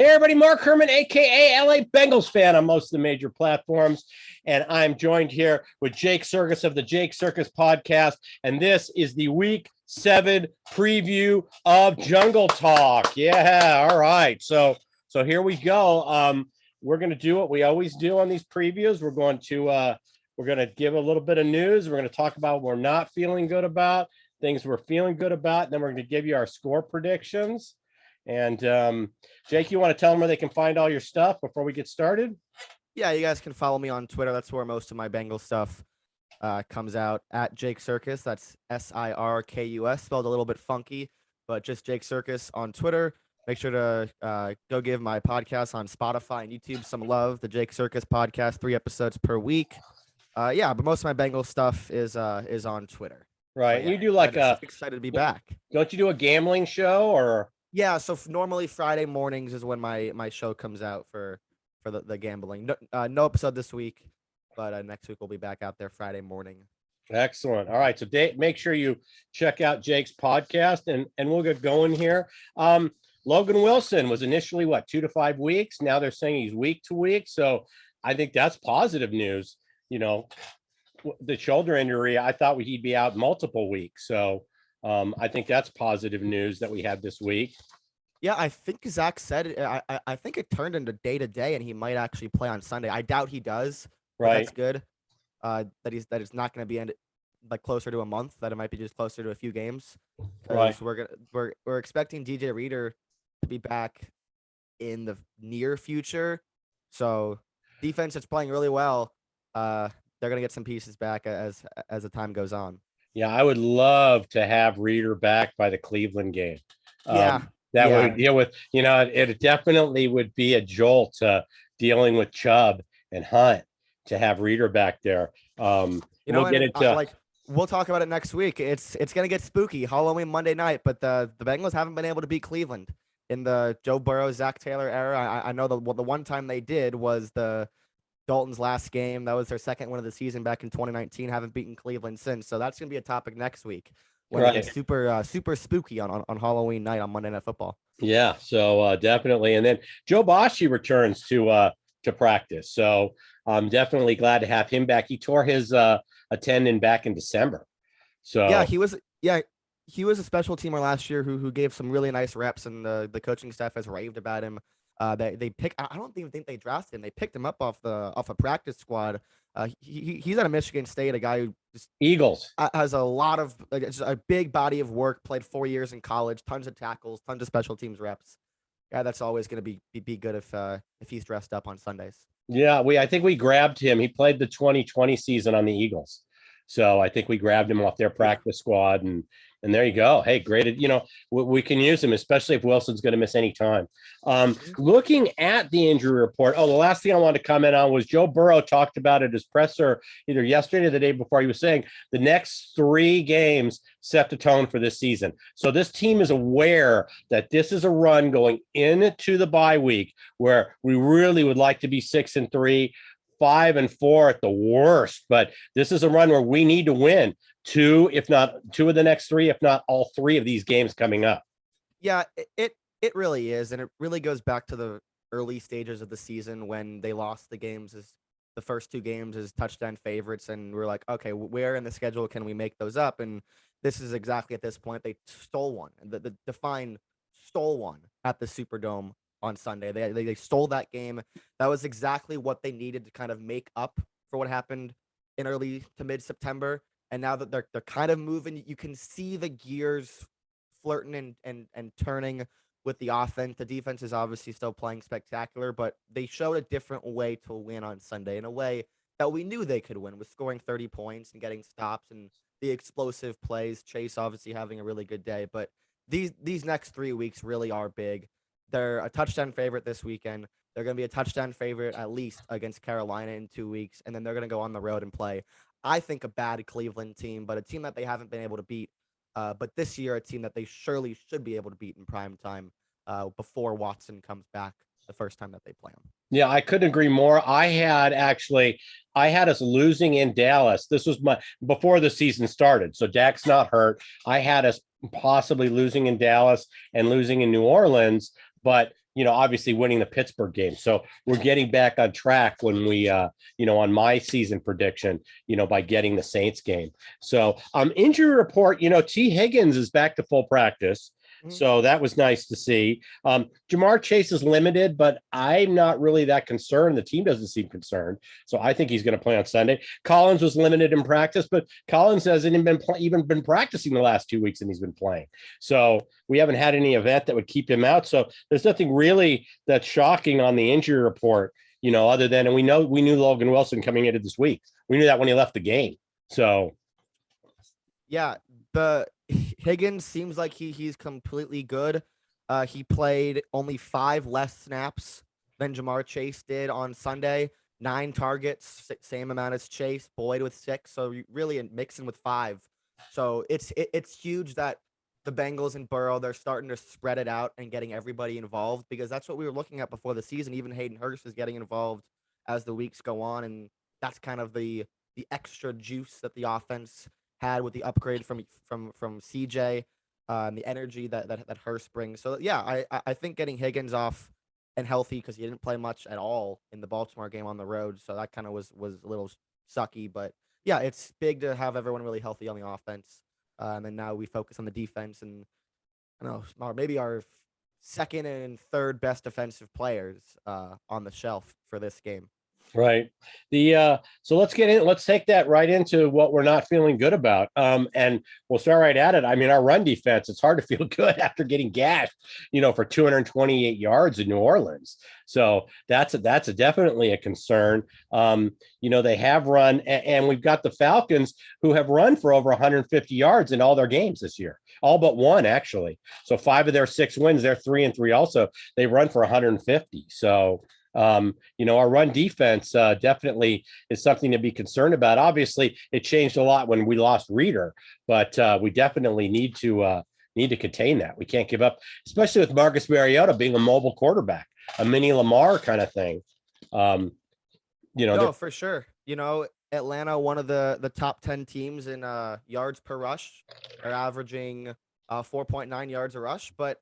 Hey, everybody, Mark Herman, a.k.a. LA Bengals fan on most of the major platforms. And I'm joined here with Jake Sirkus of the Jake Sirkus podcast. And this is the Week 7 preview of Jungle Talk. Yeah, all right. So here we go. We're going to do what we always do on these previews. We're going to give a little bit of news. We're going to talk about what we're not feeling good about, things we're feeling good about. And then we're going to give you our score predictions. And Jake, you want to tell them where they can find all your stuff before we get started? Yeah, you guys can follow me on Twitter. That's where most of my Bengals stuff comes out, at Jake Sirkus. That's Sirkus, spelled a little bit funky, but just Jake Sirkus on Twitter. Make sure to go give my podcast on Spotify and YouTube some love. The Jake Sirkus podcast, 3 episodes per week. But most of my Bengals stuff is on Twitter. Right. Yeah, you do like excited to be back. Don't you do a gambling show or? Yeah, so normally Friday mornings is when my show comes out for the gambling. No episode this week, but next week we'll be back out there Friday morning. Excellent. All right, so make sure you check out Jake's podcast, and we'll get going here. Logan Wilson was initially 2 to 5 weeks. Now they're saying he's week to week, so I think that's positive news. You know, the shoulder injury, I thought he'd be out multiple weeks, so. I think that's positive news that we had this week. Yeah, I think Zach said it. I think it turned into day to day, and he might actually play on Sunday. I doubt he does. Right, that's good. That it's not going to be closer to a month. That it might be just closer to a few games. Right. We're expecting DJ Reader to be back in the near future. So defense is playing really well. They're going to get some pieces back as the time goes on. Yeah, I would love to have Reader back by the Cleveland game. That would deal with, it definitely would be a jolt to dealing with Chubb and Hunt to have Reader back there. We'll talk about it next week. It's going to get spooky Halloween Monday night, but the Bengals haven't been able to beat Cleveland in the Joe Burrow, Zach Taylor era. I know the one time they did was the Dalton's last game. That was their second win of the season back in 2019. Haven't beaten Cleveland since. So that's going to be a topic next week when it gets super spooky on Halloween night on Monday Night Football. Yeah, so definitely. And then Joe Boschi returns to practice. So I'm definitely glad to have him back. He tore his tendon back in December. So he was a special teamer last year who gave some really nice reps, and the coaching staff has raved about him. They picked. I don't even think they drafted him. They picked him up off a practice squad. He's out of Michigan State, a guy who just Eagles has a big body of work. Played 4 years in college, tons of tackles, tons of special teams reps. Yeah, that's always going to be good if he's dressed up on Sundays. Yeah, I think we grabbed him. He played the 2020 season on the Eagles, so I think we grabbed him off their practice squad and there you go. Hey, great. We can use him, especially if Wilson's going to miss any time. Looking at the injury report. The last thing I wanted to comment on was Joe Burrow talked about at his presser either yesterday or the day before. He was saying the next 3 games set the tone for this season. So this team is aware that this is a run going into the bye week where we really would like to be 6-3. 5-4 at the worst, but this is a run where we need to win 2, if not 2 of the next 3, if not all 3 of these games coming up. Yeah, it really is, and it really goes back to the early stages of the season when they lost the games as the first 2 games as touchdown favorites, and we're like, okay, where in the schedule can we make those up? And this is exactly at this point they stole one, the Define stole one at the Superdome on Sunday. They stole that game. That was exactly what they needed to kind of make up for what happened in early to mid-September. And now that they're kind of moving, you can see the gears flirting and turning with the offense. The defense is obviously still playing spectacular, but they showed a different way to win on Sunday, in a way that we knew they could win, with scoring 30 points and getting stops and the explosive plays. Chase obviously having a really good day, but these next 3 weeks really are big. They're a touchdown favorite this weekend. They're going to be a touchdown favorite at least against Carolina in 2 weeks, and then they're going to go on the road and play, I think, a bad Cleveland team, but a team that they haven't been able to beat. But this year, a team that they surely should be able to beat in prime time before Watson comes back the first time that they play them. Yeah, I couldn't agree more. I had us losing in Dallas. This was before the season started, so Dak's not hurt. I had us possibly losing in Dallas and losing in New Orleans. But obviously winning the Pittsburgh game. So we're getting back on track when we, on my season prediction, by getting the Saints game. So injury report, T. Higgins is back to full practice. So that was nice to see. Jamar Chase is limited, but I'm not really that concerned. The team doesn't seem concerned. So I think he's going to play on Sunday. Collins was limited in practice, but Collins hasn't even been practicing the last 2 weeks, and he's been playing. So we haven't had any event that would keep him out. So there's nothing really that's shocking on the injury report, other than, and we knew Logan Wilson coming into this week. We knew that when he left the game. So yeah, the Higgins seems like he's completely good. He played only 5 less snaps than Jamar Chase did on Sunday. 9 targets, same amount as Chase. Boyd with 6, so really mixing with 5. So it's huge that the Bengals and Burrow, they're starting to spread it out and getting everybody involved, because that's what we were looking at before the season. Even Hayden Hurst is getting involved as the weeks go on, and that's kind of the extra juice that the offense had with the upgrade from CJ, and the energy that Hurst brings. So yeah, I think getting Higgins off and healthy, because he didn't play much at all in the Baltimore game on the road, so that kind of was a little sucky. But yeah, it's big to have everyone really healthy on the offense, and now we focus on the defense, and I don't know, maybe our second and third best defensive players on the shelf for this game. Right. So let's take that right into what we're not feeling good about. And we'll start right at it. I mean, our run defense, it's hard to feel good after getting gashed, for 228 yards in New Orleans. So that's definitely a concern. They have run, and we've got the Falcons, who have run for over 150 yards in all their games this year, all but one, actually. So 5 of their 6 wins, they're 3-3 also. They run for 150. So our run defense definitely is something to be concerned about. Obviously, it changed a lot when we lost Reader, but we definitely need to contain that. We can't give up, especially with Marcus Mariota being a mobile quarterback, a mini Lamar kind of thing. No, for sure. Atlanta, one of the top 10 teams in yards per rush, are averaging 4.9 yards a rush, but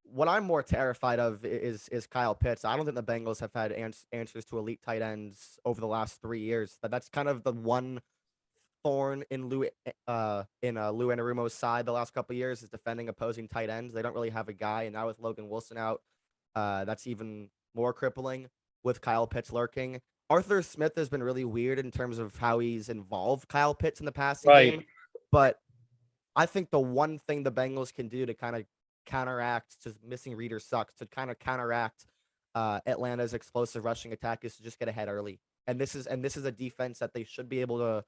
what I'm more terrified of is Kyle Pitts. I don't think the Bengals have had answers to elite tight ends over the last 3 years. That's kind of the one thorn in Lou Anarumo's side the last couple of years, is defending opposing tight ends. They don't really have a guy, and now with Logan Wilson out, that's even more crippling with Kyle Pitts lurking. Arthur Smith has been really weird in terms of how he's involved Kyle Pitts in the passing game, but I think the one thing the Bengals can do to kind of counteract, just missing Reader sucks, to kind of counteract Atlanta's explosive rushing attack, is to just get ahead early. And this is a defense that they should be able to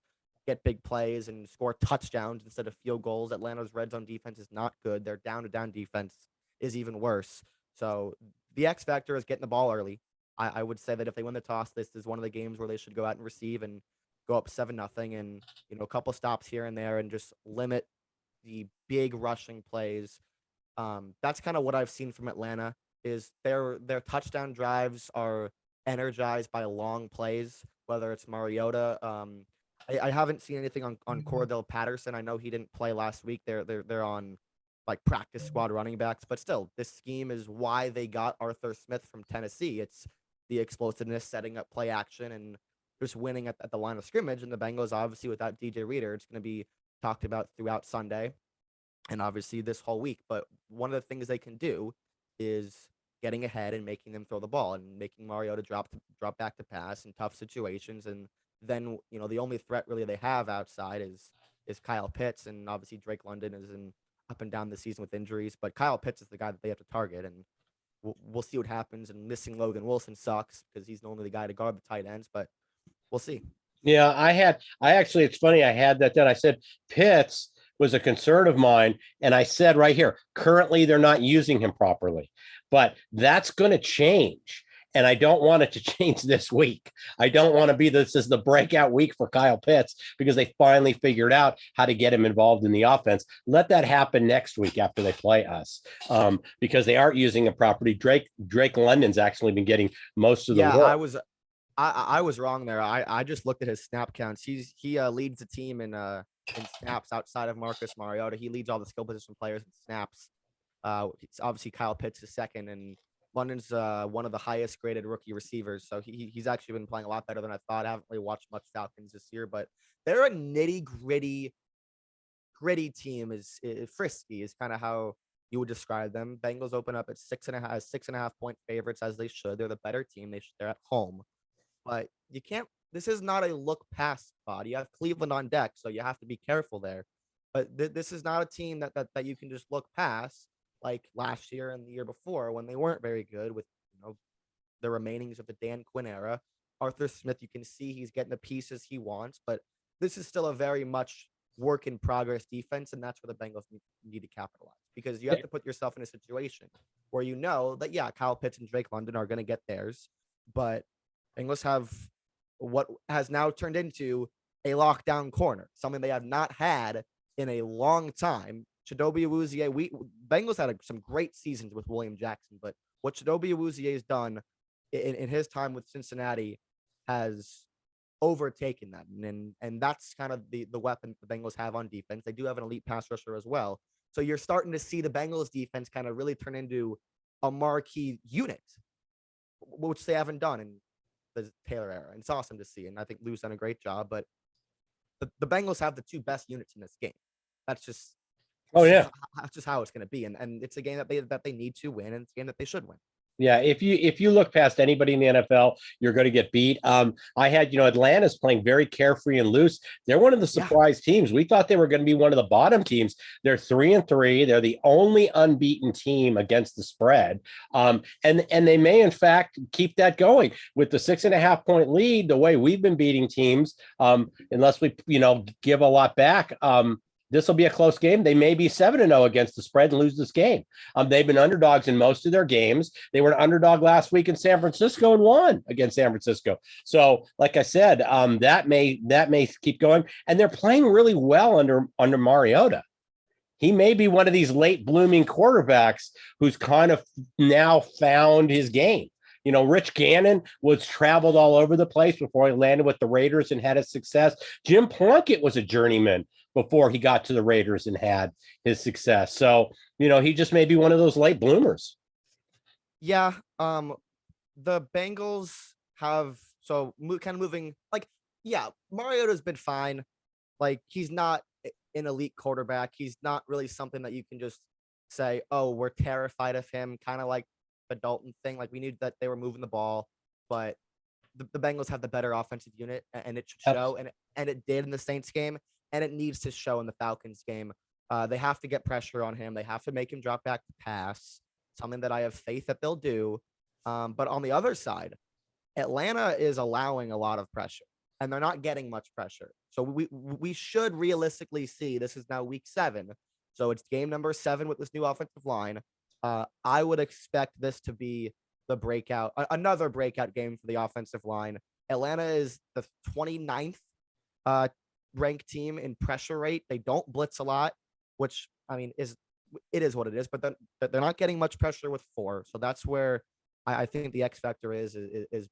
get big plays and score touchdowns instead of field goals. Atlanta's red zone defense is not good. Their down-to-down defense is even worse. So the X factor is getting the ball early. I would say that if they win the toss, this is one of the games where they should go out and receive and go up 7-0, and a couple stops here and there, and just limit the big rushing plays. That's kind of what I've seen from Atlanta, is their touchdown drives are energized by long plays, whether it's Mariota. I haven't seen anything on Cordell Patterson. I know he didn't play last week. They're on like practice squad running backs, but still, this scheme is why they got Arthur Smith from Tennessee. It's the explosiveness, setting up play action, and just winning at the line of scrimmage. And the Bengals, obviously, without DJ Reader, it's going to be talked about throughout Sunday and obviously this whole week. But one of the things they can do is getting ahead and making them throw the ball, and making Mariota drop back to pass in tough situations. And then, the only threat really they have outside is Kyle Pitts, and obviously Drake London is in up and down the season with injuries, but Kyle Pitts is the guy that they have to target, and we'll see what happens. And missing Logan Wilson sucks, because he's normally the guy to guard the tight ends, but we'll see. Yeah, it's funny. I had that done. I said Pitts was a concern of mine, and I said right here, currently they're not using him properly, but that's going to change. And I don't want it to change this week. I don't want to be this is the breakout week for Kyle Pitts, because they finally figured out how to get him involved in the offense. Let that happen next week after they play us, because they aren't using him properly. Drake London's actually been getting most of the work. I was wrong there. I just looked at his snap counts. He leads the team in snaps outside of Marcus Mariota. He leads all the skill position players in snaps. It's obviously Kyle Pitts is second, and London's one of the highest graded rookie receivers, so he's actually been playing a lot better than I thought. I haven't really watched much Falcons this year, but they're a gritty team. Is frisky is kind of how you would describe them. Bengals open up at 6.5 point favorites, as they should. They're the better team. They're at home, but you can't. This is not a look past spot. You have Cleveland on deck, so you have to be careful there. But this is not a team that you can just look past like last year and the year before when they weren't very good with the remainings of the Dan Quinn era. Arthur Smith, you can see he's getting the pieces he wants, but this is still a very much work in progress defense, and that's where the Bengals need to capitalize because you have to put yourself in a situation where you know that Kyle Pitts and Drake London are going to get theirs, but Bengals have what has now turned into a lockdown corner, something they have not had in a long time. Chidobe Awuzie, Bengals had some great seasons with William Jackson, but what Chidobe Awuzie has done in his time with Cincinnati has overtaken that, and that's kind of the weapon the Bengals have on defense. They do have an elite pass rusher as well, so you're starting to see the Bengals defense kind of really turn into a marquee unit, which they haven't done in the Taylor era. And it's awesome to see, and I think Lou's done a great job. But the Bengals have the two best units in this game. That's just that's just how it's going to be, and it's a game that they need to win, and it's a game that they should win. Yeah, if you look past anybody in the NFL, you're going to get beat. I had, Atlanta's playing very carefree and loose. They're one of the surprise teams. We thought they were going to be one of the bottom teams. They're 3-3. They're the only unbeaten team against the spread. And they may in fact keep that going with the 6.5 point lead. The way we've been beating teams, unless we give a lot back. This will be a close game. They may be 7-0 against the spread and lose this game. They've been underdogs in most of their games. They were an underdog last week in San Francisco and won against San Francisco. So, like I said, that may keep going. And they're playing really well under Mariota. He may be one of these late blooming quarterbacks who's kind of now found his game. Rich Gannon was traveled all over the place before he landed with the Raiders and had his success. Jim Plunkett was a journeyman before he got to the Raiders and had his success. So, he just may be one of those late bloomers. Yeah. The Bengals have, kind of moving, Mariota's been fine. Like, he's not an elite quarterback. He's not really something that you can just say, oh, we're terrified of him. Kind of like the Dalton thing. Like, we knew that they were moving the ball, but the Bengals have the better offensive unit, and it should show. And it did in the Saints game. And it needs to show in the Falcons game. They have to get pressure on him. They have to make him drop back to pass, something that I have faith that they'll do. But on the other side, Atlanta is allowing a lot of pressure, and they're not getting much pressure. So we should realistically see, this is now week 7. So it's game number 7 with this new offensive line. I would expect this to be another breakout game for the offensive line. Atlanta is the 29th ranked team in pressure rate. They don't blitz a lot, which is what it is, but they're not getting much pressure with 4. So that's where I think the X factor is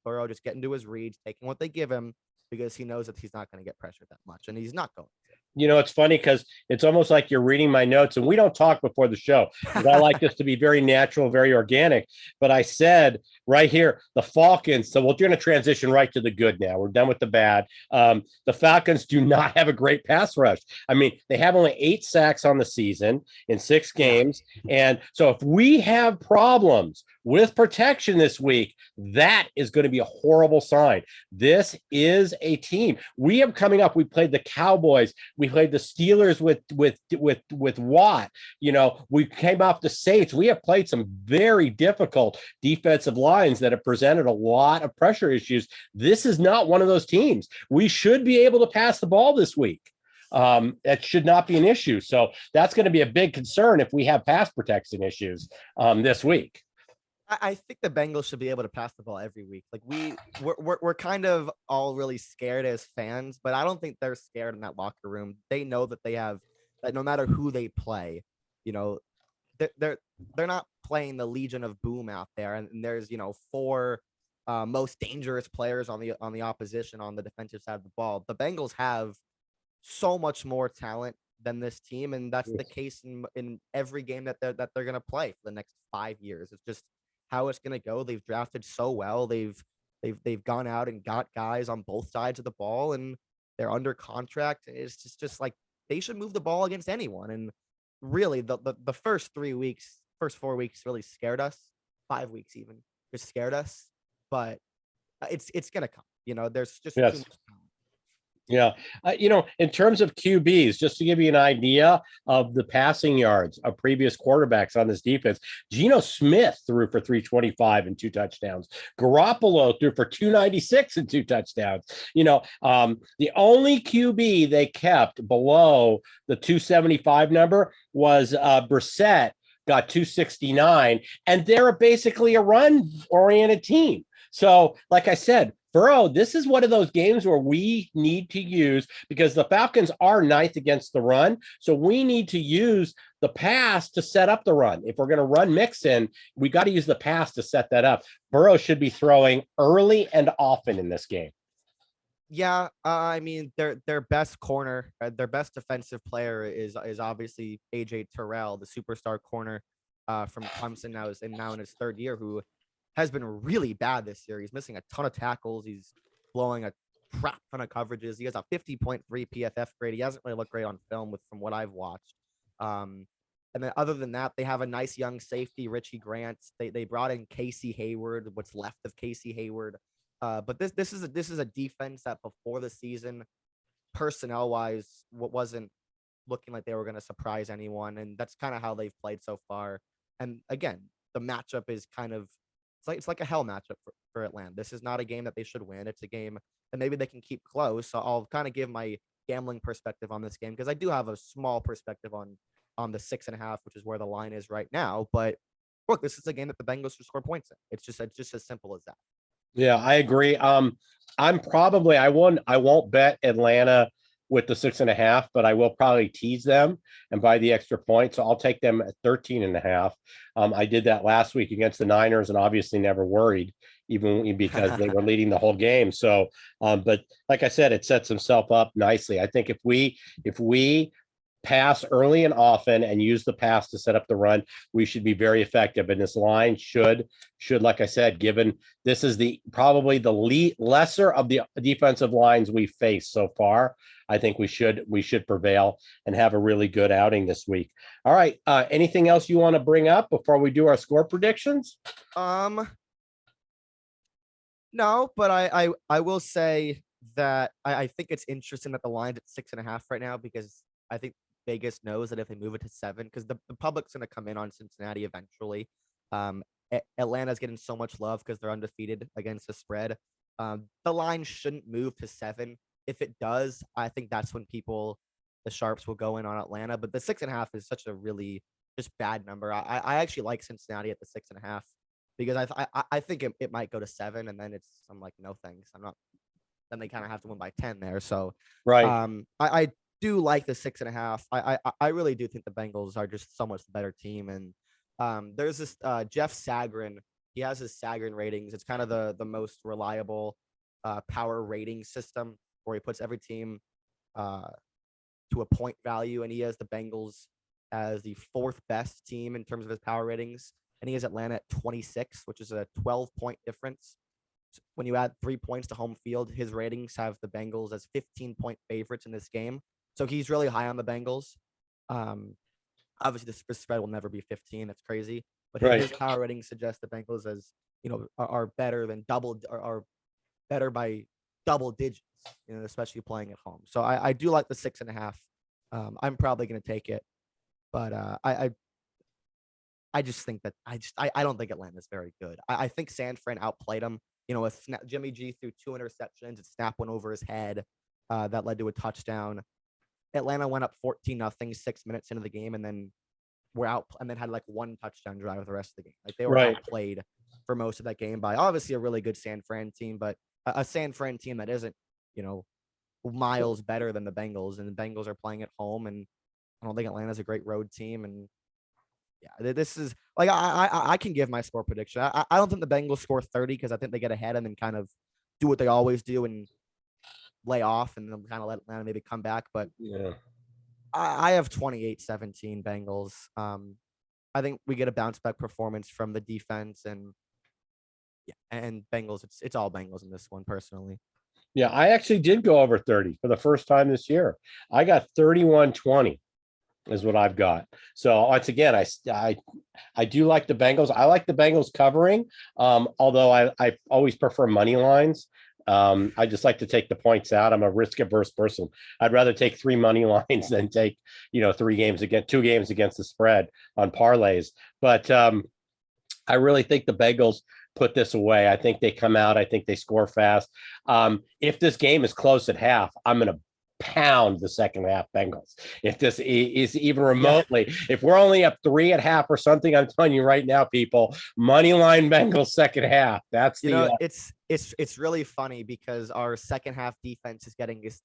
Burrow just getting to his reads, taking what they give him, because he knows that he's not going to get pressured that much, and he's not going. It's funny because it's almost like you're reading my notes, and we don't talk before the show because I like this to be very natural, very organic. But I said right here, the Falcons. So we're going to transition right to the good now. We're done with the bad. The Falcons do not have a great pass rush. They have only 8 sacks on the season in 6 games. And so if we have problems with protection this week, that is going to be a horrible sign. This is a team. We have coming up. We played the Cowboys. We played the Steelers with Watt. We came off the Saints. We have played some very difficult defensive lines that have presented a lot of pressure issues. This is not one of those teams. We should be able to pass the ball this week. That should not be an issue. So that's going to be a big concern if we have pass protection issues this week. I think the Bengals should be able to pass the ball every week. Like we're kind of all really scared as fans, but I don't think they're scared in that locker room. They know that they have that no matter who they play, they're not playing the Legion of Boom out there, and there's 4 most dangerous players on the opposition on the defensive side of the ball. The Bengals have so much more talent than this team, and that's the case in every game that they're going to play for the next 5 years. It's just how it's going to go. They've drafted so well. They've gone out and got guys on both sides of the ball, and they're under contract. It's just like they should move the ball against anyone. And really, the first 3 weeks, first 4 weeks really scared us. 5 weeks even just scared us. But it's gonna come. There's just too Yes. much time. Yeah. In terms of QBs, just to give you an idea of the passing yards of previous quarterbacks on this defense, Geno Smith threw for 325 and 2 touchdowns. Garoppolo threw for 296 and 2 touchdowns. The only QB they kept below the 275 number was Brissett, got 269, and they're basically a run-oriented team. So, like I said, Burrow, this is one of those games where we need to use, because the Falcons are ninth against the run. So we need to use the pass to set up the run. If we're going to run Mixon, we got to use the pass to set that up. Burrow should be throwing early and often in this game. Yeah, I mean, their best corner, their best defensive player is obviously AJ Terrell, the superstar corner from Clemson. Now in his third year, who has been really bad this year. He's missing a ton of tackles. He's blowing a crap ton of coverages. He has a 50.3 PFF grade. He hasn't really looked great on film from what I've watched. And then other than that, they have a nice young safety, Richie Grant. They brought in Casey Hayward, what's left of Casey Hayward. But this is a defense that before the season, personnel wise, wasn't looking like they were going to surprise anyone, and that's kind of how they've played so far. And again, the matchup is kind of it's like a hell matchup for Atlanta. This is not a game that they should win. It's a game that maybe they can keep close. So I'll kind of give my gambling perspective on this game, because I do have a small perspective on the 6.5, which is where the line is right now. But look, this is a game that the Bengals should score points in. It's just as simple as that. Yeah, I agree. I won't bet Atlanta with the 6.5, but I will probably tease them and buy the extra point. So I'll take them at 13.5. I did that last week against the Niners and obviously never worried, even because they were leading the whole game. So, but like I said, it sets himself up nicely. I think if we pass early and often and use the pass to set up the run, we should be very effective. And this line should, like I said, given this is probably the lesser of the defensive lines we face so far, I think we should prevail and have a really good outing this week. All right. Anything else you want to bring up before we do our score predictions? No, but I will say that I think it's interesting that the line's at 6.5 right now, because I think Vegas knows that if they move it to 7, because the public's going to come in on Cincinnati eventually. Atlanta's getting so much love because they're undefeated against the spread. The line shouldn't move to 7. If it does, I think that's when the sharps will go in on Atlanta. But the 6.5 is such a really just bad number. I actually like Cincinnati at the 6.5, because I think it might go to 7, and then I'm like, no thanks. I'm not. Then they kind of have to win by 10 there. So right. I do like the 6.5. I really do think the Bengals are just so much the better team. And there's this Jeff Sagarin. He has his Sagarin ratings. It's kind of the most reliable power rating system, where he puts every team to a point value, and he has the Bengals as the 4th best team in terms of his power ratings, and he has Atlanta at 26, which is a 12-point difference. When you add 3 points to home field, his ratings have the Bengals as 15-point favorites in this game. So he's really high on the Bengals. Obviously, the spread will never be 15. That's crazy. But his power ratings suggest the Bengals as are better than are better by double digits. Especially playing at home. So I do like the 6.5. I'm probably going to take it, but I just think that I don't think Atlanta's very good. I think San Fran outplayed them. Jimmy G threw 2 interceptions. A snap went over his head. That led to a touchdown. Atlanta went up 14-0 6 minutes into the game, and then were out, and then had like 1 touchdown drive with the rest of the game. Like they were outplayed for most of that game by obviously a really good San Fran team, but a San Fran team that isn't, miles better than the Bengals, and the Bengals are playing at home, and I don't think Atlanta's a great road team. And yeah, this is like I can give my score prediction. I don't think the Bengals score 30, because I think they get ahead and then kind of do what they always do and lay off, and then kind of let Atlanta maybe come back. But yeah, I have 28-17 Bengals. I think we get a bounce back performance from the defense, and yeah, and Bengals. It's all Bengals in this one, personally. Yeah, I actually did go over 30 for the first time this year. I got 31-20 is what I've got. So once again, I do like the Bengals. I like the Bengals covering, although I always prefer money lines. I just like to take the points out. I'm a risk averse person. I'd rather take 3 money lines than take 2 games against the spread on parlays. But I really think the Bengals put this away. I think they come out. I think they score fast. If this game is close at half, I'm going to pound the second half Bengals. If this is even remotely, if we're only up 3 at half or something, I'm telling you right now, people, money line Bengals second half. That's it's really funny because our second half defense is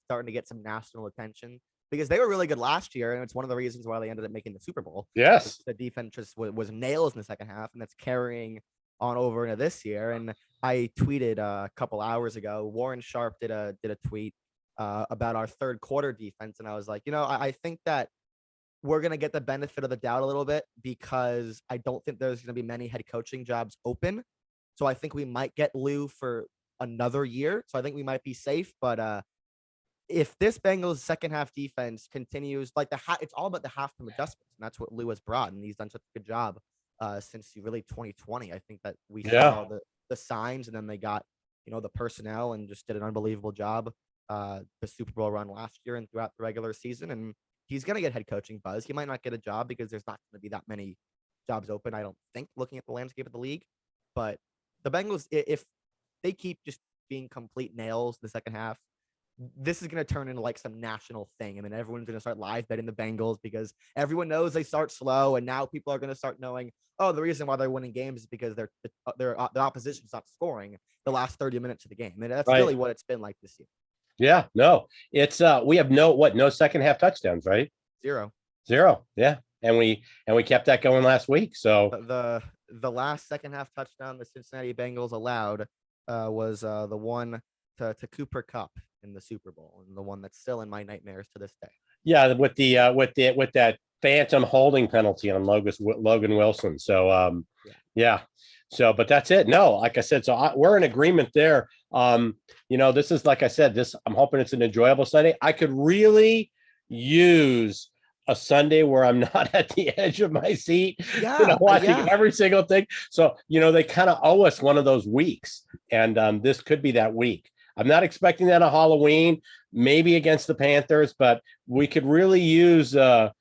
starting to get some national attention, because they were really good last year, and it's one of the reasons why they ended up making the Super Bowl. Yes, the defense just was nails in the second half, and that's carrying on over into this year. And I tweeted a couple hours ago, Warren Sharp did a tweet about our third quarter defense, and I was like, I think that we're going to get the benefit of the doubt a little bit, because I don't think there's going to be many head coaching jobs open. So I think we might get Lou for another year. So I think we might be safe. But if this Bengals second half defense continues, like it's all about the halftime adjustments, and that's what Lou has brought, and he's done such a good job since really 2020. I think that we saw the signs, and then they got the personnel, and just did an unbelievable job the Super Bowl run last year and throughout the regular season. And he's going to get head coaching buzz. He might not get a job because there's not going to be that many jobs open, I don't think, looking at the landscape of the league. But the Bengals, if they keep just being complete nails in the second half, this is going to turn into like some national thing. I mean, everyone's going to start live betting the Bengals, because everyone knows they start slow, and now people are going to start knowing, oh, the reason why they're winning games is because the opposition's not scoring the last 30 minutes of the game. And that's really what it's been like this year. Yeah, no, it's we have no second half touchdowns, right? Zero. Yeah. And we kept that going last week. So the last second half touchdown the Cincinnati Bengals allowed was the one to Cooper Kupp in the Super Bowl, and the one that's still in my nightmares to this day. Yeah, with that phantom holding penalty on Logan Wilson. So yeah. So, but that's it. No, like I said, so we're in agreement there. This is, like I said, I'm hoping it's an enjoyable Sunday. I could really use a Sunday where I'm not at the edge of my seat, watching every single thing. So, they kind of owe us one of those weeks, and this could be that week. I'm not expecting that on Halloween, maybe against the Panthers, but we could really use a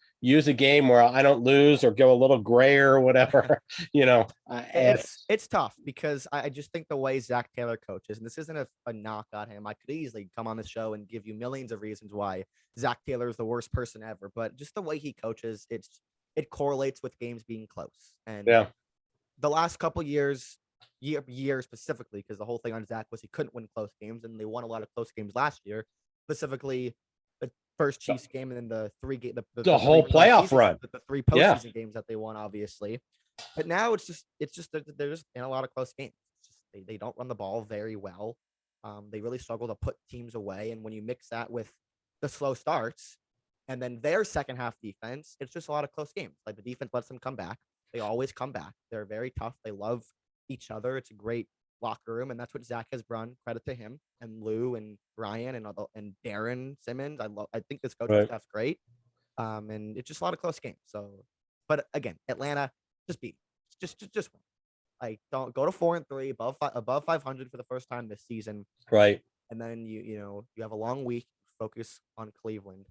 game where I don't lose or go a little grayer or whatever. It's tough, because I just think the way Zach Taylor coaches, and this isn't a knock on him. I could easily come on the show and give you millions of reasons why Zach Taylor is the worst person ever, but just the way he coaches, it correlates with games being close. And the last couple years specifically, because the whole thing on Zach was he couldn't win close games, and they won a lot of close games last year, specifically the first Chiefs game, and then the whole playoff run, the 3 postseason games that they won, obviously. But now it's just they're just in a lot of close games. It's just they don't run the ball very well. They really struggle to put teams away, and when you mix that with the slow starts and then their second half defense, it's just a lot of close games. Like, the defense lets them come back. They always come back. They're very tough. They love each other. It's a great locker room, and that's what Zach has run. Credit to him and Lou and Ryan and Darren Simmons. I think this coaching staff's great. And it's just a lot of close games. So, but again, Atlanta, just beat, just win. Like, don't go to 4-3, above 500 for the first time this season. Right. And then you have a long week. Focus on Cleveland.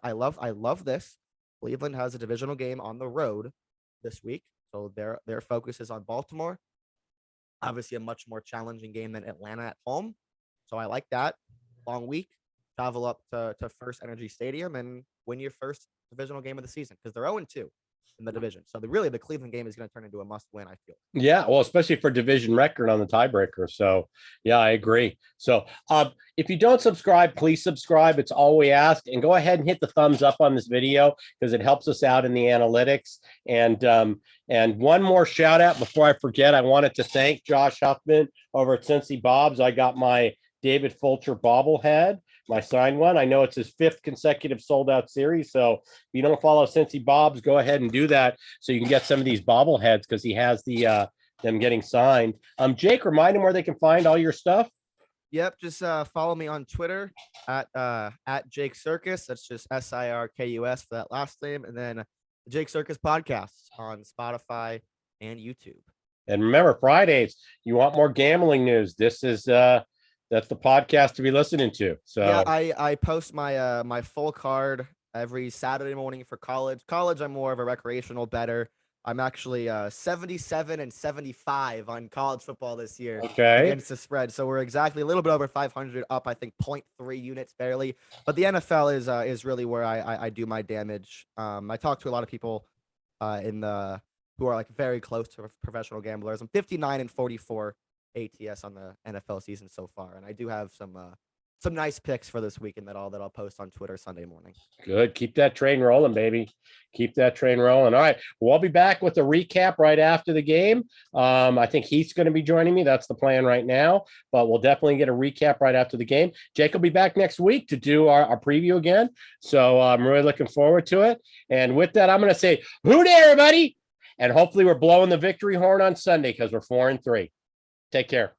I love this. Cleveland has a divisional game on the road this week, so their focus is on Baltimore. Obviously, a much more challenging game than Atlanta at home. So I like that. Long week. Travel up to First Energy Stadium and win your first divisional game of the season, because they're 0-2 in the division. So the Cleveland game is going to turn into a must-win, I feel. Yeah, well, especially for division record on the tiebreaker. So, yeah, I agree. So, if you don't subscribe, please subscribe. It's all we ask. And go ahead and hit the thumbs up on this video, because it helps us out in the analytics. And one more shout out before I forget. I wanted to thank Josh Huffman over at Cincy Bob's. I got my David Fulcher bobblehead my signed one. I know it's his 5th consecutive sold out series. So if you don't follow Cincy Bob's, go ahead and do that so you can get some of these bobbleheads because he has the them getting signed. Jake, remind them where they can find all your stuff. Yep, just follow me on Twitter at Jake Sirkus. That's just Sirkus for that last name, and then the Jake Sirkus podcast on Spotify and YouTube. And remember, Fridays, you want more gambling news. This is that's the podcast to be listening to. So yeah, I post my my full card every Saturday morning for college. College, I'm more of a recreational bettor. I'm actually 77-75 on college football this year against the spread. So we're exactly a little bit over 500 up, I think 0.3 units barely. But the NFL is really where I do my damage. I talk to a lot of people who are like very close to professional gamblers. I'm 59-44 ATS on the NFL season so far, and I do have some nice picks for this weekend that I'll post on Twitter Sunday morning. Good. Keep that train rolling, baby. Keep that train rolling. All right. Well, I'll be back with a recap right after the game. I think Heath's going to be joining me. That's the plan right now, but we'll definitely get a recap right after the game. Jake will be back next week to do our preview again. So I'm really looking forward to it. And with that, I'm going to say, "Hoo day, everybody." And hopefully we're blowing the victory horn on Sunday because we're 4-3. Take care.